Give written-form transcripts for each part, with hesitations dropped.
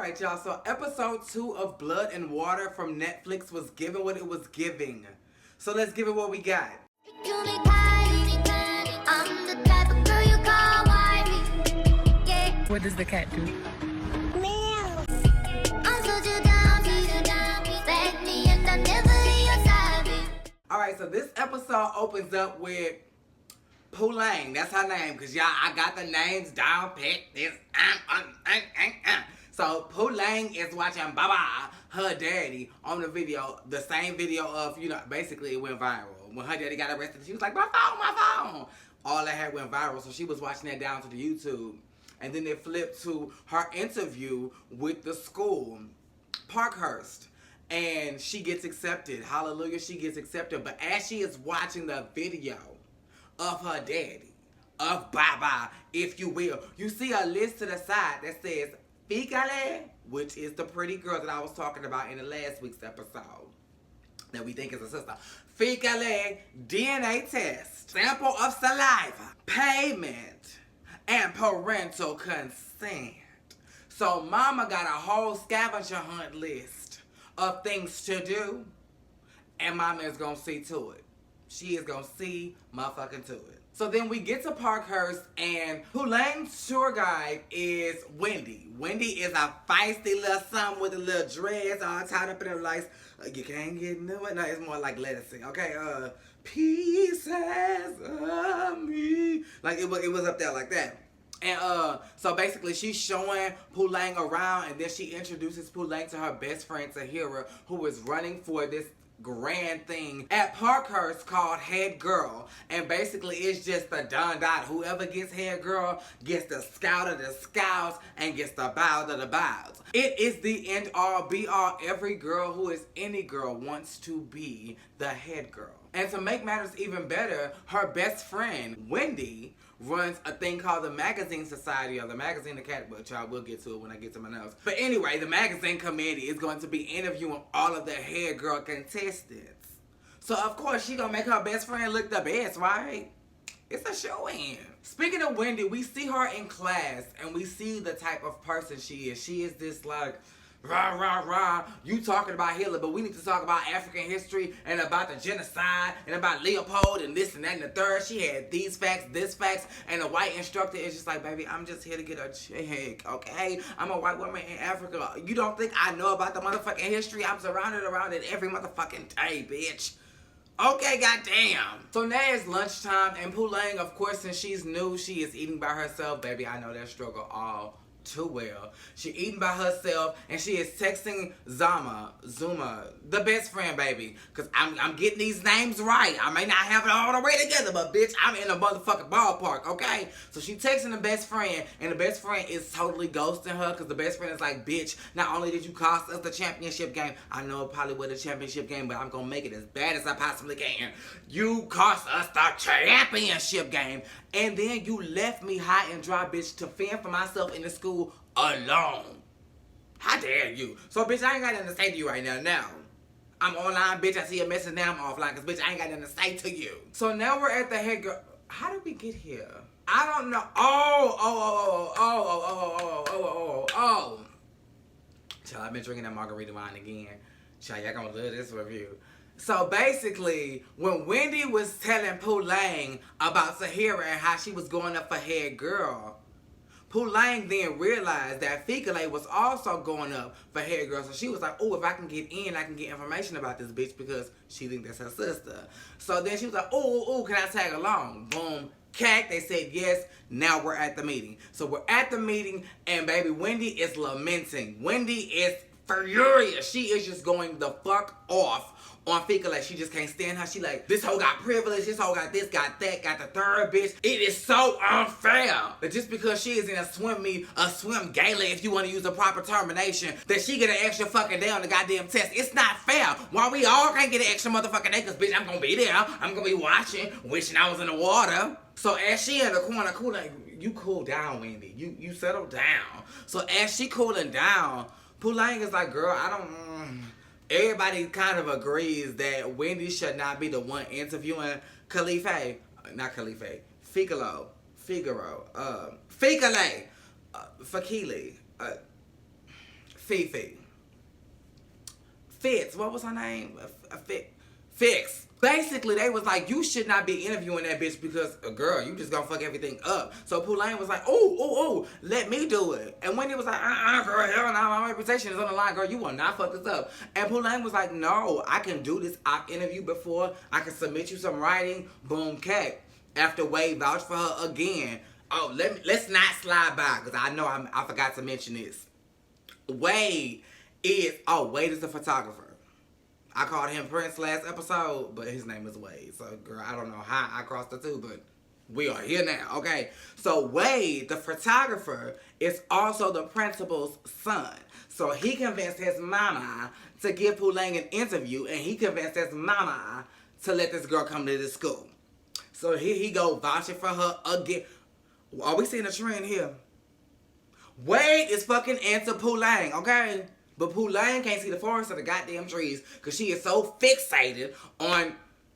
Alright, y'all, so episode 2 of Blood and Water from Netflix was giving what it was giving. So let's give it what we got. What does the cat do? Alright, so this episode opens up with Pooh Lang. That's her name, because y'all, I got the names down, pick this. So Pooh Lang is watching Baba, her daddy, on the video, the same video of, you know, basically it went viral. When her daddy got arrested, she was like, my phone. All that had went viral, so she was watching that down to the YouTube. And then it flipped to her interview with the school, Parkhurst. And she gets accepted. Hallelujah, she gets accepted. But as she is watching the video of her daddy, of Baba, if you will, you see a list to the side that says Fikale, which is the pretty girl that I was talking about in the last week's episode that we think is a sister. Fikale, DNA test, sample of saliva, payment, and parental consent. So mama got a whole scavenger hunt list of things to do, and mama is gonna see to it. She is gonna see motherfucking to it. So then we get to Parkhurst, and Pooh Lang's tour guide is Wendy. Wendy is a feisty little something with a little dress all tied up in her lights. You can't get new it. No, it's more like lettucey. Okay, pieces of me. Like it was up there like that. And so basically she's showing Pooh Lang around, and then she introduces Pooh Lang to her best friend Tahira, who is running for this grand thing at Parkhurst called Head Girl. And basically it's just the done dot. Whoever gets Head Girl gets the scout of the scouts and gets the bow of the bows. It is the end all be all. Every girl who is any girl wants to be the head girl. And to make matters even better, her best friend Wendy runs a thing called the Magazine Society, or the Magazine Academy, but y'all, we'll get to it when I get to my notes. But anyway, the magazine committee is going to be interviewing all of the head girl contestants. So of course she gonna make her best friend look the best, right? It's a show-in. Speaking of Wendy, we see her in class, and we see the type of person she is. She is this like, rah, rah, rah, you talking about Hitler, but we need to talk about African history and about the genocide and about Leopold and this and that and the third. She had these facts, this facts, and the white instructor is just like, baby, I'm just here to get a check, okay? I'm a white woman in Africa. You don't think I know about the motherfucking history? I'm surrounded around it every motherfucking day, bitch. Okay, goddamn. So now it's lunchtime, and Pooh Lang, of course, since she's new, she is eating by herself. Baby, I know that struggle all too well. She eating by herself, and she is texting Zuma, the best friend, baby. Cause I'm getting these names right. I may not have it all the way together, but bitch, I'm in a motherfucking ballpark, okay? So she texting the best friend, and the best friend is totally ghosting her, cause the best friend is like, bitch, not only did you cost us the championship game, I know it probably was a championship game, but I'm gonna make it as bad as I possibly can. You cost us the championship game, and then you left me high and dry, bitch, to fend for myself in the school alone. How dare you? So, bitch, I ain't got nothing to say to you right now. Now, I'm online, bitch. I see a message now. I'm offline, because, bitch, I ain't got nothing to say to you. So, now we're at the head girl. How did we get here? I don't know. Oh. Child, I've been drinking that margarita wine again. Child, y'all gonna love this review. So basically, when Wendy was telling Pooh Lang about Tahira and how she was going up for head girl, Pooh Lang then realized that Fikale was also going up for head girl. So she was like, oh, if I can get in, I can get information about this bitch, because she thinks that's her sister. So then she was like, oh, can I tag along? Boom. Cack, they said yes. Now we're at the meeting. So we're at the meeting, and baby, Wendy is lamenting. Wendy is furious. She is just going the fuck off on Fikale. She just can't stand her. She like, this hoe got privilege, this hoe got this, got that, got the third, bitch. It is so unfair that just because she is in a swim meet, a swim gala, if you want to use the proper termination, that she get an extra fucking day on the goddamn test. It's not fair. Why we all can't get an extra motherfucking day? Because, bitch, I'm gonna be there. I'm gonna be watching, wishing I was in the water. So as she in the corner cooling, you cool down, Wendy. You settle down. So as she cooling down, Pooh Lang is like, girl, I don't... Everybody kind of agrees that Wendy should not be the one interviewing Fikale. Fifi. Fitz, what was her name? Fix. Basically, they was like, you should not be interviewing that bitch because, girl, you just gonna fuck everything up. So Pooh was like, oh, let me do it. And Wendy was like, girl, hell no, my reputation is on the line, girl, you will not fuck this up. And Pooh was like, no, I can do this. I've interviewed before. I can submit you some writing. Boom, cat. After Wade vouched for her again. Oh, let's not slide by because I know I forgot to mention this. Wade is the photographer. I called him Prince last episode, but his name is Wade. So, girl, I don't know how I crossed the two, but we are here now, okay? So, Wade, the photographer, is also the principal's son. So, he convinced his mama to give Pooh an interview, and he convinced his mama to let this girl come to this school. So, here he go vouching for her again. Are we seeing a trend here? Wade is fucking into Pooh, okay? But Pooh can't see the forest of the goddamn trees because she is so fixated on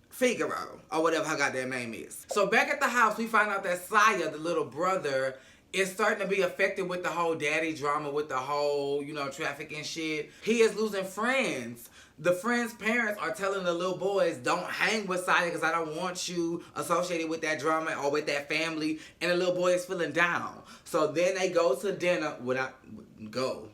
Figaro or whatever her goddamn name is. So back at the house, we find out that Saya, the little brother, is starting to be affected with the whole daddy drama, with the whole, trafficking shit. He is losing friends. The friends' parents are telling the little boys, don't hang with Saya because I don't want you associated with that drama or with that family. And the little boy is feeling down. So then they go to dinner.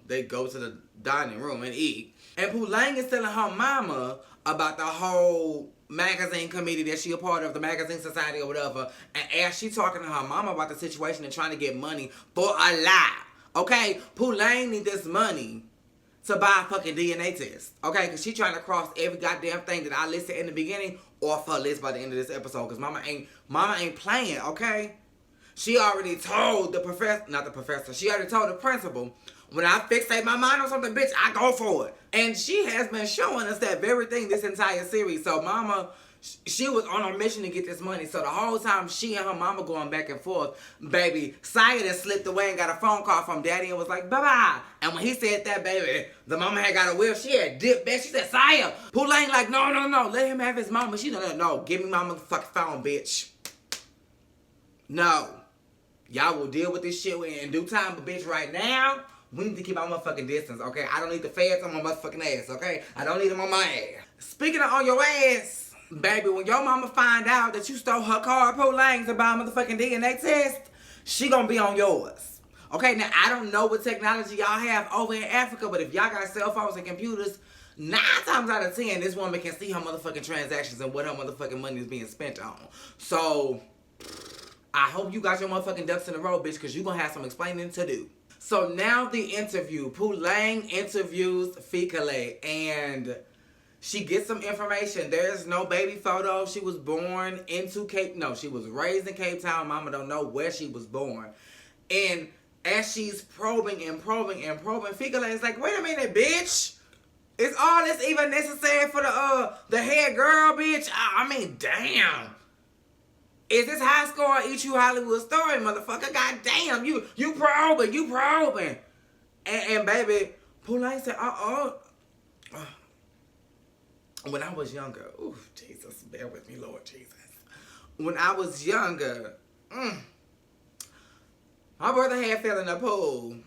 They go to the dining room and eat. And Pooh is telling her mama about the whole magazine committee that she a part of, the magazine society or whatever. And as she talking to her mama about the situation and trying to get money for a lie. Okay? Pooh need this money to buy a fucking DNA test. Okay? Because she trying to cross every goddamn thing that I listed in the beginning off her list by the end of this episode. Because mama ain't playing, okay? She already told she already told the principal, when I fixate my mind on something, bitch, I go for it. And she has been showing us that very thing this entire series. So mama, she was on a mission to get this money. So the whole time she and her mama going back and forth, baby, Saya then slipped away and got a phone call from daddy and was like, bye-bye. And when he said that, baby, the mama had got a whip. She had dipped back. She said, Saya. Pooh like, no, let him have his mama. She no, give me my motherfucking phone, bitch. No. Y'all will deal with this shit in due time, but bitch, right now, we need to keep our motherfucking distance, okay? I don't need the feds on my motherfucking ass, okay? I don't need them on my ass. Speaking of on your ass, baby, when your mama find out that you stole her car, Pooh to buy a motherfucking DNA test, she gonna be on yours. Okay, now, I don't know what technology y'all have over in Africa, but if y'all got cell phones and computers, 9 times out of 10, this woman can see her motherfucking transactions and what her motherfucking money is being spent on. So, I hope you got your motherfucking ducks in a row, bitch, because you're gonna have some explaining to do. So now the interview. Pooh interviews Fikile and she gets some information. There's no baby photo. She was born into she was raised in Cape Town. Mama don't know where she was born. And as she's probing, Fikile is like, wait a minute, bitch. Is all this even necessary for the head girl, bitch? I mean, damn. Is this high score Eat You Hollywood Story, motherfucker? God damn, you probing. And baby, Pooh said, when I was younger, Jesus, bear with me, Lord Jesus. When I was younger, my brother had fell in the pool.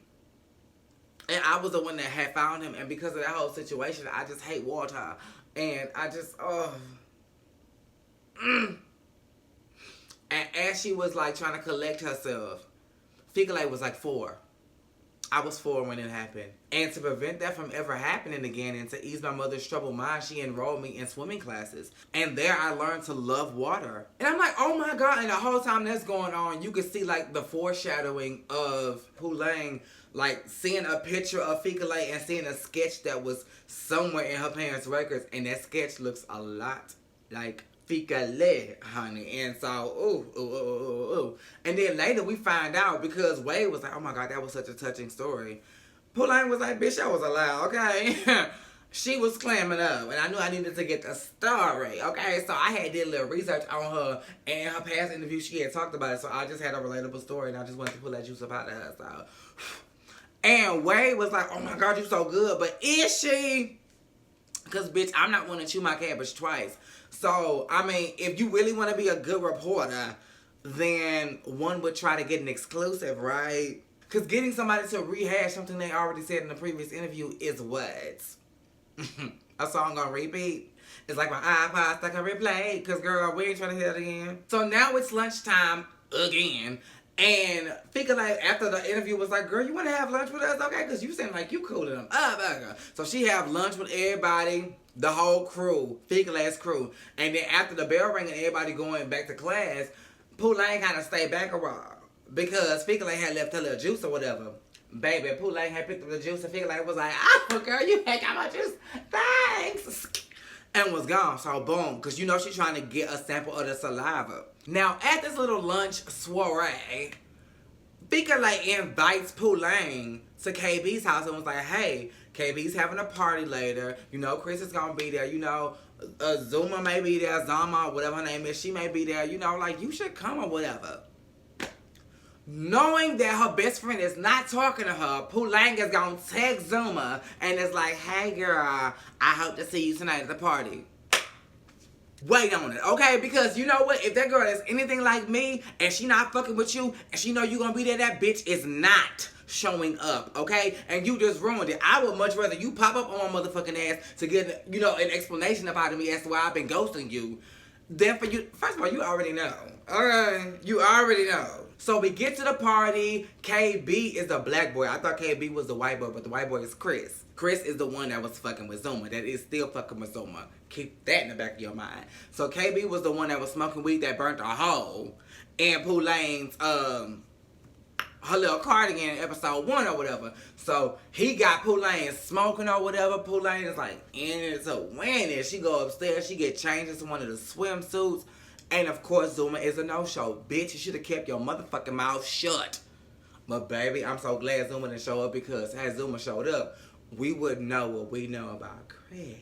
And I was the one that had found him. And because of that whole situation, I just hate water. And I just, And as she was like trying to collect herself, Fikile was like 4. I was 4 when it happened. And to prevent that from ever happening again and to ease my mother's troubled mind, she enrolled me in swimming classes. And there I learned to love water. And I'm like, oh my God. And the whole time that's going on, you could see like the foreshadowing of Pooh like seeing a picture of Fikile and seeing a sketch that was somewhere in her parents' records. And that sketch looks a lot like Fikile, honey. And so, ooh. And then later we find out because Wade was like, oh my God, that was such a touching story. Pooh was like, bitch, I was allowed, okay? She was clamming up, and I knew I needed to get the story, okay? So I had did a little research on her, and her past interview, she had talked about it, so I just had a relatable story, and I just wanted to pull that juice up out of her, so. And Wade was like, oh my God, you so good, but is she? Because, bitch, I'm not one to chew my cabbage twice. So, I mean, if you really want to be a good reporter, then one would try to get an exclusive, right? Because getting somebody to rehash something they already said in the previous interview is what? A song on repeat? It's like my iPod stuck on replay. Because, girl, we ain't trying to hear it again. So now it's lunchtime again. And Fika, like, after the interview was like, girl, you want to have lunch with us? Okay, because you seem like you cooling them up, girl. So she have lunch with everybody, the whole crew, Fika crew. And then after the bell ring and everybody going back to class, Pooh-Lane kind of stayed back a while. Because Fika had left her little juice or whatever. Baby, Pooh-Lane had picked up the juice and Fika was like, oh, girl, you ain't got my juice. Thanks. And was gone. So, boom. Because you know she's trying to get a sample of the saliva. Now, at this little lunch soiree, Fika invites Pooh-Lane to KB's house and was like, hey, KB's having a party later. You know, Chris is going to be there. You know, Zuma may be there. Zama, whatever her name is, she may be there. You know, like, you should come or whatever. Knowing that her best friend is not talking to her, Pooh-Lane is going to text Zuma and is like, hey, girl, I hope to see you tonight at the party. Wait on it, okay? Because you know what? If that girl is anything like me and she not fucking with you and she know you gonna be there, that bitch is not showing up, okay? And you just ruined it. I would much rather you pop up on my motherfucking ass to get, you know, an explanation about me as to why I've been ghosting you than for you. First of all, you already know, okay? You already know. So we get to the party. KB is the black boy. I thought KB was the white boy, but the white boy is Chris. Chris is the one that was fucking with Zuma. That is still fucking with Zuma. Keep that in the back of your mind. So KB was the one that was smoking weed that burnt a hole in Pooh-Lane's her little cardigan in episode 1 or whatever. So he got Pooh-Lane smoking or whatever. Pooh-Lane is like in it to win it. She go upstairs. She get changed into one of the swimsuits. And of course Zuma is a no-show. Bitch, you should have kept your motherfucking mouth shut. But baby, I'm so glad Zuma didn't show up because had Zuma showed up, we would know what we know about Chris.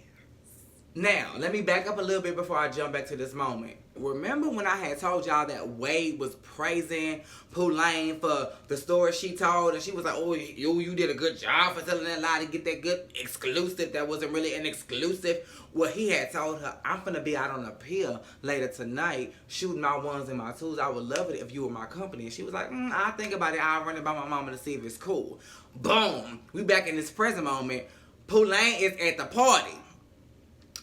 Now, let me back up a little bit before I jump back to this moment. Remember when I had told y'all that Wade was praising Pooh-Lane for the story she told, and she was like, oh, you did a good job for telling that lie to get that good exclusive that wasn't really an exclusive. Well, he had told her, I'm finna be out on a pier later tonight shooting my ones and my twos. I would love it if you were my company. And she was like, I'll think about it. I'll run it by my mama to see if it's cool. Boom. We back in this present moment. Pooh-Lane is at the party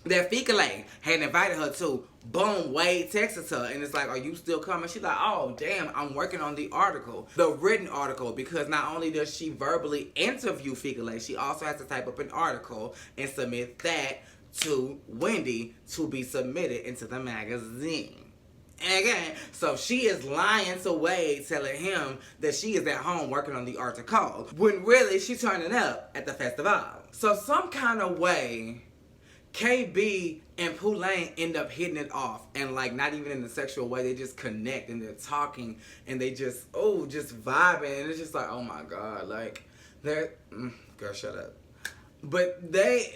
that Fika had invited her to. Boom, Wade texts her and it's like, are you still coming? She's like, oh, damn, I'm working on the article. The written article, because not only does she verbally interview Fika, she also has to type up an article and submit that to Wendy to be submitted into the magazine. Again, so she is lying to Wade, telling him that she is at home working on the article, when really she's turning up at the festival. So some kind of way, KB and Pooh-Lane end up hitting it off, and like not even in a sexual way, they just connect and they're talking and they just just vibing, and it's just like, oh my god, like they're girl, shut up. But they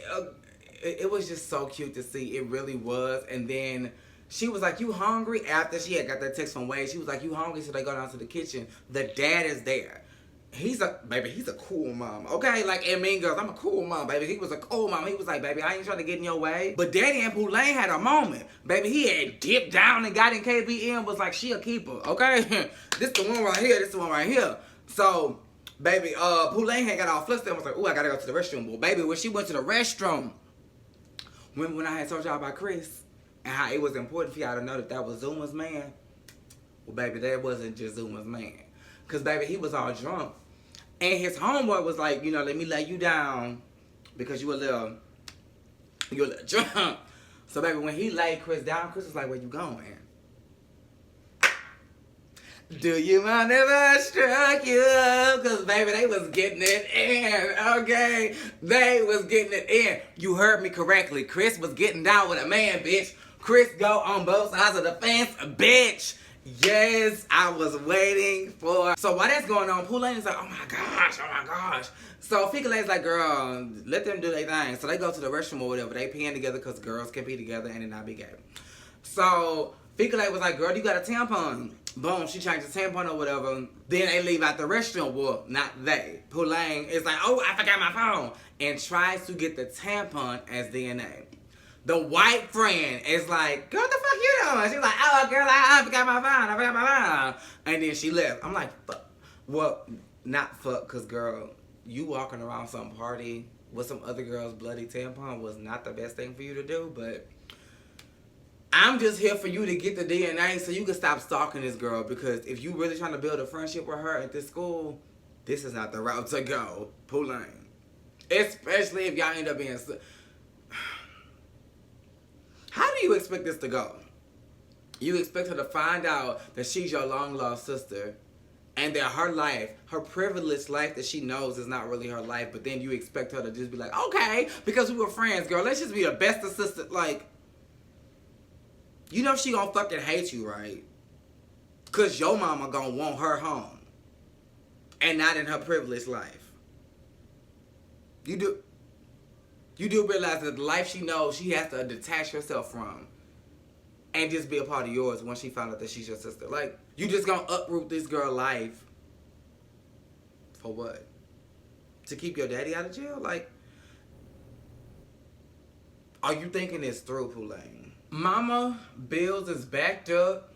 it was just so cute to see. It really was. And then she was like, you hungry? After she had got that text from Wade, she was like, you hungry? So they go down to the kitchen. The dad is there. He's a cool mom, okay? Like in Mean Girls, I'm a cool mom, baby. He was a cool mom. He was like, baby, I ain't trying to get in your way. But Daddy and Pooh-Lane had a moment. Baby, he had dipped down and got in KB and was like, she a keeper, okay? This the one right here, this the one right here. So, baby, Pooh-Lane had got all flustered and was like, ooh, I gotta go to the restroom. Well, baby, when she went to the restroom, when I had told y'all about Chris and how it was important for y'all to know that that was Zuma's man, well, baby, that wasn't just Zuma's man. Because, baby, he was all drunk. And his homeboy was like, you know, let me lay you down because you're a little drunk. So, baby, when he laid Chris down, Chris was like, where you going? Do you mind if I struck you? Because, baby, they was getting it in, okay? They was getting it in. You heard me correctly. Chris was getting down with a man, bitch. Chris go on both sides of the fence, bitch. Yes, I was waiting for. So while that's going on, Pooh-Lane is like, oh my gosh. So Fika is like, girl, let them do their thing. So they go to the restroom or whatever. They peeing together because girls can pee together and it not be gay. So Fika was like, girl, you got a tampon. Boom, she changed the tampon or whatever. Then they leave out the restroom. Well, not they. Pooh-Lane is like, oh, I forgot my phone. And tries to get the tampon as DNA. The white friend is like, girl, what the fuck you doing? She's like, oh, girl, I forgot my phone. And then she left. I'm like, fuck. Well, Not fuck, cause girl, you walking around some party with some other girl's bloody tampon was not the best thing for you to do, but I'm just here for you to get the DNA so you can stop stalking this girl, because if you really trying to build a friendship with her at this school, this is not the route to go. Pooline. Especially if y'all end up being... How do you expect this to go? You expect her to find out that she's your long-lost sister and that her life, her privileged life that she knows is not really her life, but then you expect her to just be like, okay, because we were friends, girl, let's just be the best of sisters. Like, you know she gonna fucking hate you, right? Because your mama gonna want her home and not in her privileged life. You do realize that the life she knows, she has to detach herself from and just be a part of yours once she found out that she's your sister. Like, you just gonna uproot this girl's life for what? To keep your daddy out of jail? Like, are you thinking this through, Pooline? Mama bills is backed up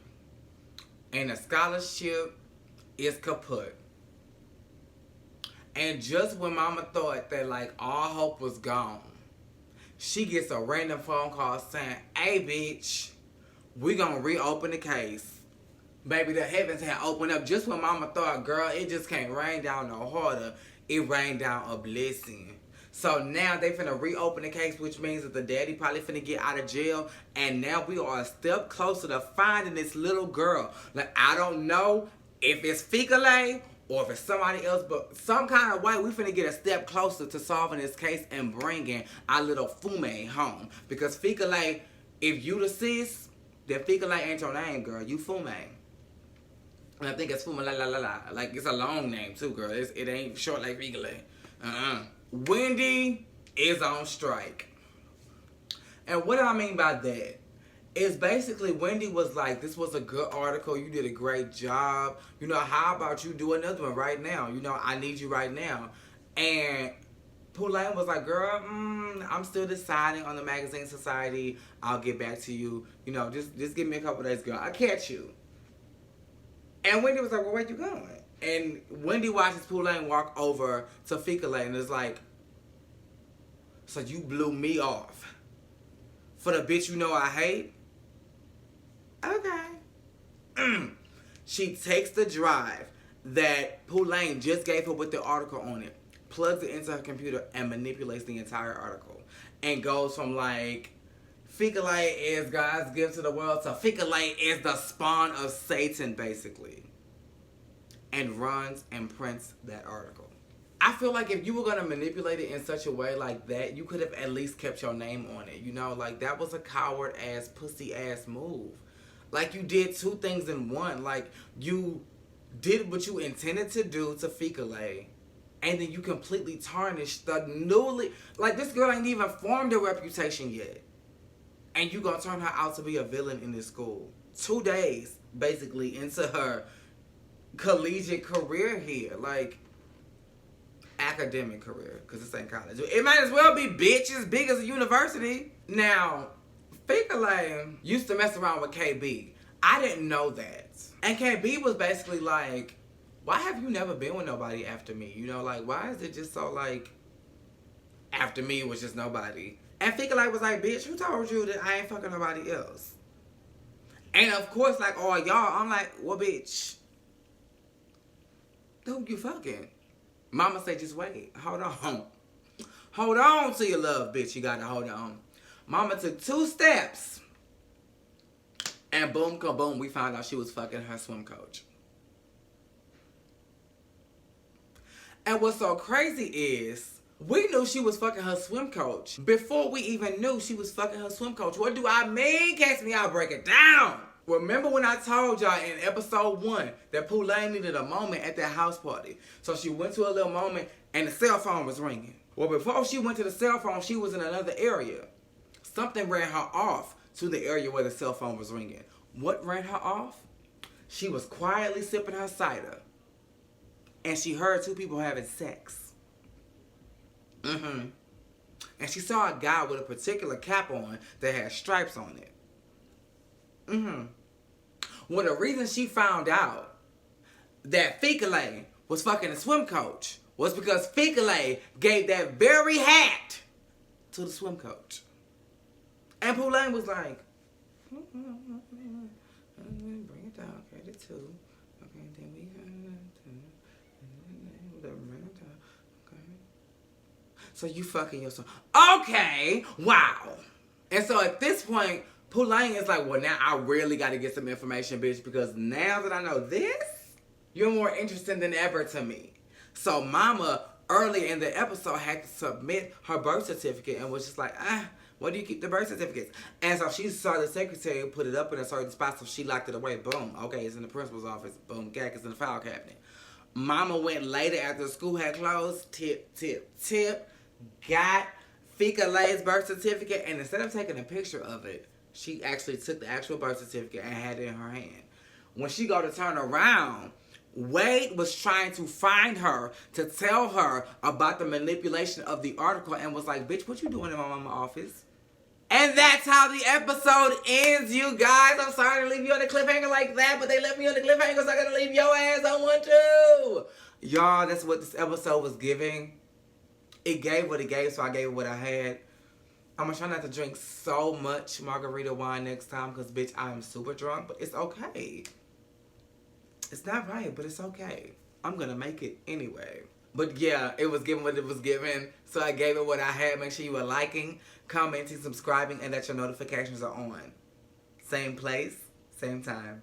and the scholarship is kaput. And just when Mama thought that like all hope was gone, she gets a random phone call saying, hey bitch, we gonna reopen the case. Baby, the heavens had opened up just when Mama thought, girl, it just can't rain down no harder. It rained down a blessing. So now they finna reopen the case, which means that the daddy probably finna get out of jail. And now we are a step closer to finding this little girl. Like, I don't know if it's Fikale or if it's somebody else, but some kind of way we finna get a step closer to solving this case and bringing our little Fume home. Because Fikale, if you the sis, then Fikale ain't your name, girl. You Fume. And I think it's Fume la la la la. Like, it's a long name too, girl. It ain't short like Fikale. Wendy is on strike. And what do I mean by that? It's basically Wendy was like, this was a good article. You did a great job. You know, how about you do another one right now? You know, I need you right now. And Pooline was like, girl, I'm still deciding on the Magazine Society. I'll get back to you. You know, just give me a couple days, girl. I'll catch you. And Wendy was like, well, where you going? And Wendy watches Pooline walk over to Fikale and is like, so you blew me off for the bitch you know I hate? Okay. She takes the drive that Pooline just gave her with the article on it, plugs it into her computer, and manipulates the entire article. And goes from like, Fikale is God's gift to the world to Fikale is the spawn of Satan, basically. And runs and prints that article. I feel like if you were going to manipulate it in such a way like that, you could have at least kept your name on it. You know, like, that was a coward-ass, pussy-ass move. Like, you did two things in one. Like, you did what you intended to do to Fikale, and then you completely tarnished the newly... Like, this girl ain't even formed a reputation yet. And you gonna turn her out to be a villain in this school. 2 days, basically, into her collegiate career here. Like, academic career, because this ain't college. It might as well be, bitch, as big as a university. Now, Fikale used to mess around with KB. I didn't know that. And KB was basically like, why have you never been with nobody after me? You know, like, why is it just so, like, after me it was just nobody? And Fikale was like, bitch, who told you that I ain't fucking nobody else? And of course, like, all y'all, I'm like, well, bitch, who you fucking? Mama said, just wait. Hold on. Hold on to your love, bitch. You gotta hold on. Mama took 2 steps. And boom, kaboom, we found out she was fucking her swim coach. And what's so crazy is, we knew she was fucking her swim coach before we even knew she was fucking her swim coach. What do I mean? Catch me out, break it down. Remember when I told y'all in episode 1 that Pooline needed a moment at that house party? So she went to a little moment and the cell phone was ringing. Well, before she went to the cell phone, she was in another area. Something ran her off to the area where the cell phone was ringing. What ran her off? She was quietly sipping her cider. And she heard 2 people having sex. And she saw a guy with a particular cap on that had stripes on it. Well, the reason she found out that Fikale was fucking a swim coach was because Fika gave that very hat to the swim coach. And Poulain was like, bring it down, okay, the two. Okay, then we okay. So you fucking yourself. Okay, wow. And so at this point, Poulain is like, well, now I really got to get some information, bitch, because now that I know this, you're more interesting than ever to me. So Mama, early in the episode, had to submit her birth certificate and was just like, where do you keep the birth certificates? And so she saw the secretary put it up in a certain spot, so she locked it away. Boom. Okay, it's in the principal's office. Boom. Gag, it's in the file cabinet. Mama went later after the school had closed. Tip. Got Fika-Lay's birth certificate, and instead of taking a picture of it, she actually took the actual birth certificate and had it in her hand. When she go to turn around, Wade was trying to find her to tell her about the manipulation of the article and was like, bitch, what you doing in my mama's office? And that's how the episode ends, you guys. I'm sorry to leave you on a cliffhanger like that, but they left me on the cliffhanger, so I gotta leave your ass on one too. Y'all, that's what this episode was giving. It gave what it gave, so I gave it what I had. I'm gonna try not to drink so much margarita wine next time, because, bitch, I am super drunk, but it's okay. It's not right, but it's okay. I'm gonna make it anyway. But yeah, it was given what it was given, so I gave it what I had. Make sure you are liking, commenting, subscribing, and that your notifications are on. Same place, same time.